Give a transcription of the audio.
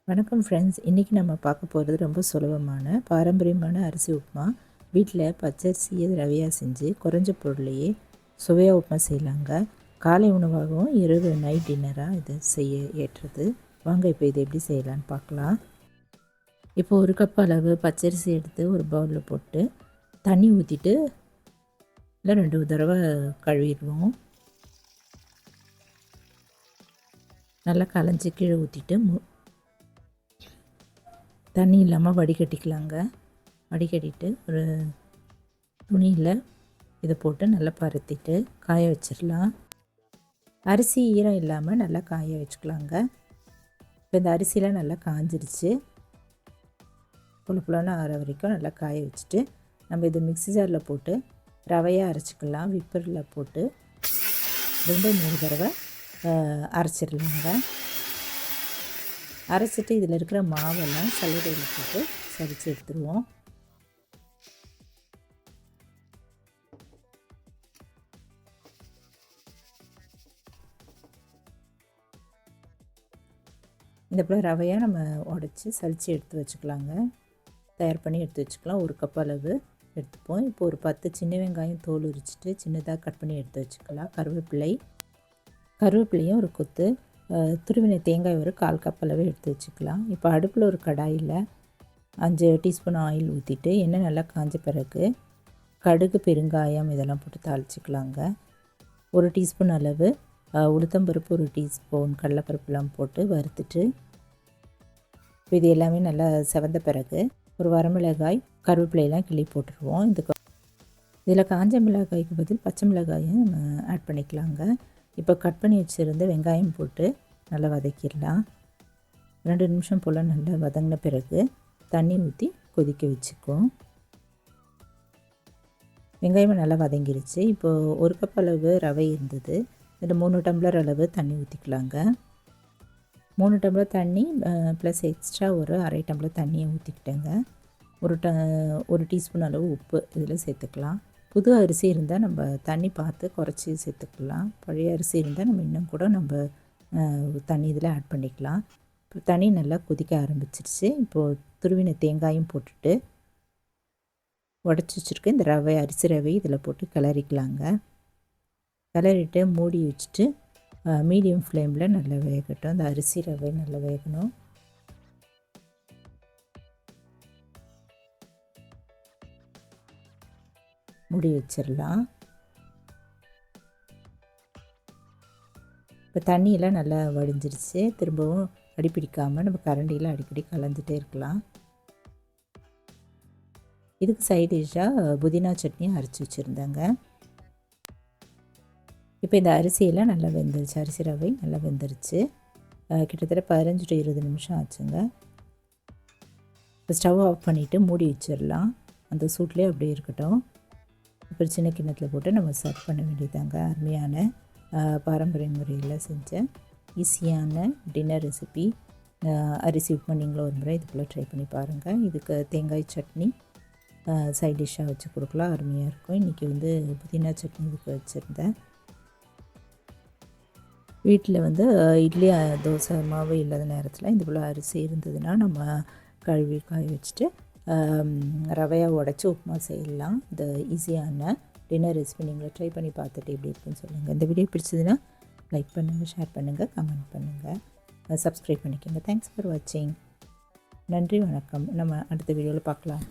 வணக்கம் ஃப்ரெண்ட்ஸ். இன்றைக்கி நம்ம பார்க்க போகிறது ரொம்ப சுலபமான பாரம்பரியமான அரிசி உப்புமா. வீட்டில் பச்சரிசியை ரவையாக செஞ்சு குறைஞ்ச பொருளையே சுவையாக உப்புமா செய்யலாங்க. காலை உணவாகவும் இரவு நைட் டின்னராக இது செய்ய ஏற்றது. வாங்க இப்போ இதை எப்படி செய்யலான்னு பார்க்கலாம். இப்போ ஒரு கப் அளவு பச்சரிசி எடுத்து ஒரு பவுலில் போட்டு தண்ணி ஊற்றிட்டு இல்லை 2 தடவை கழுவிடுவோம். நல்லா களைஞ்சி கீழே ஊற்றிட்டு தண்ணி இல்லாமல் வடிகட்டிக்கலாங்க. வடிகட்டிட்டு ஒரு துணியில் இதை போட்டு நல்லா பருத்திட்டு காய வச்சிடலாம். அரிசி ஈரம் இல்லாமல் நல்லா காய வச்சுக்கலாங்க. இப்போ இந்த அரிசிலாம் நல்லா காஞ்சிடுச்சு. புழுப்புலான ஆற வரைக்கும் நல்லா காய வச்சுட்டு நம்ம இதை மிக்ஸி ஜாரில் போட்டு ரவையாக அரைச்சிக்கலாம். விப்பரில் போட்டு 2-3 தடவை அரைச்சிடலாங்க. அரைச்சிட்டு இதில் இருக்கிற மாவெல்லாம் சல்லடையில் போட்டு சரித்து எடுத்துருவோம். இந்த போல் ரவையாக நம்ம உடச்சி சலித்து எடுத்து வச்சுக்கலாங்க. தயார் பண்ணி எடுத்து வச்சுக்கலாம். ஒரு கப் அளவு எடுத்துப்போம். இப்போ ஒரு 10 சின்ன வெங்காயம் தோல் உரிச்சிட்டு சின்னதாக கட் பண்ணி எடுத்து வச்சுக்கலாம். கருவேப்பிலையும் ஒரு கொத்து, துருவின தேங்காய் ஒரு 1/4 கப் அளவு எடுத்து வச்சுக்கலாம். இப்போ அடுப்பில் ஒரு கடாயில் 5 டீஸ்பூன் ஆயில் ஊற்றிட்டு எண்ணெய் நல்லா காஞ்ச பிறகு கடுகு, பெருங்காயம் இதெல்லாம் போட்டு தாளிச்சிக்கலாங்க. 1 டீஸ்பூன் அளவு உளுத்தம்பருப்பு, 1 டீஸ்பூன் கடலைப்பருப்புலாம் போட்டு வறுத்துட்டு இப்போ இது எல்லாமே நல்லா செவந்த பிறகு ஒரு வரமிளகாய், கருவேப்பிலையெல்லாம் கிள்ளி போட்டுருவோம். இதில் காஞ்ச மிளகாய்க்கு பதில் பச்சை மிளகாயும் நம்ம ஆட் பண்ணிக்கலாங்க. இப்போ கட் பண்ணி வச்சுருந்த வெங்காயம் போட்டு நல்லா வதக்கிடலாம். 2 நிமிஷம் போல் நல்லா வதங்கின பிறகு தண்ணி ஊற்றி கொதிக்க வச்சுக்குவோம். வெங்காயம் நல்லா வதங்கிருச்சு. இப்போது 1 கப் அளவு ரவை இருந்தது. இதில் 3 டம்ளர் அளவு தண்ணி ஊற்றிக்கலாங்க. 3 டம்ளர் தண்ணி ப்ளஸ் எக்ஸ்ட்ரா ஒரு 1/2 டம்ளர் தண்ணியை ஊற்றிக்கிட்டேங்க. ஒரு டீஸ்பூன் அளவு உப்பு இதில் சேர்த்துக்கலாம். புது அரிசி இருந்தால் நம்ம தண்ணி பார்த்து குறைச்சி சேர்த்துக்கலாம். பழைய அரிசி இருந்தால் நம்ம இன்னும் கூட நம்ம தண்ணி இதில் ஆட் பண்ணிக்கலாம். இப்போ தண்ணி நல்லா கொதிக்க ஆரம்பிச்சிருச்சு. இப்போது துருவின தேங்காயும் போட்டுட்டு உடச்சி வச்சுருக்க இந்த அரிசி ரவை இதில் போட்டு கிளறிக்கலாங்க. கிளறிட்டு மூடி வச்சுட்டு மீடியம் ஃப்ளேமில் நல்லா வேகட்டும். அந்த அரிசி ரவை நல்லா வேகணும். மூடி வச்சிடலாம். இப்போ தண்ணியெல்லாம் நல்லா வடிஞ்சிருச்சு. திரும்பவும் அடிப்பிடிக்காமல் நம்ம கரண்டியில் அடிக்கடி கலந்துகிட்டே இருக்கலாம். இதுக்கு சைட் டிஷ்ஷாக புதினா சட்னி அரைச்சி வச்சுருந்தேங்க. இப்போ இந்த அரிசியெல்லாம் நல்லா வெந்துருச்சு. அரிசி ரவை நல்லா வெந்துருச்சு. கிட்டத்தட்ட 15 to 20 நிமிஷம் ஆச்சுங்க. இப்போ ஸ்டவ் ஆஃப் பண்ணிவிட்டு மூடி வச்சிடலாம். அந்த சூட்லேயே அப்படியே இருக்கட்டும். இப்போ சின்ன கிண்ணத்தில் போட்டு நம்ம சர்வ் பண்ண வேண்டியதாங்க. அருமையான பாரம்பரிய முறையில் செஞ்ச ஈஸியான டின்னர் ரெசிபி அரிசி உப்புமா நீங்களும் ஒரு முறை இது போல் ட்ரை பண்ணி பாருங்கள். இதுக்கு தேங்காய் சட்னி சைட் டிஷ்ஷாக வச்சு கொடுக்கலாம். அருமையாக இருக்கும். இன்றைக்கி புதினா சட்னி இதுக்கு வச்சுருந்தேன். வீட்டில் இட்லி தோசை மாவு இல்லாத நேரத்தில் இது போல் அரிசி இருந்ததுன்னா நம்ம கழுவி காய வச்சுட்டு ரவையாக உடச்சி உப்புமா செய்யலாம். இந்த ஈஸியான டின்னர் ரெசிபி நீங்களும் ட்ரை பண்ணி பார்த்துட்டு எப்படி இருக்குன்னு சொல்லுங்கள். இந்த வீடியோ பிடிச்சதுன்னா லைக் பண்ணுங்கள், ஷேர் பண்ணுங்கள், கமெண்ட் பண்ணுங்கள், சப்ஸ்கிரைப் பண்ணிக்கோங்க. தேங்க்ஸ் ஃபார் வாட்சிங். நன்றி, வணக்கம். நம்ம அடுத்த வீடியோவில் பார்க்கலாம்.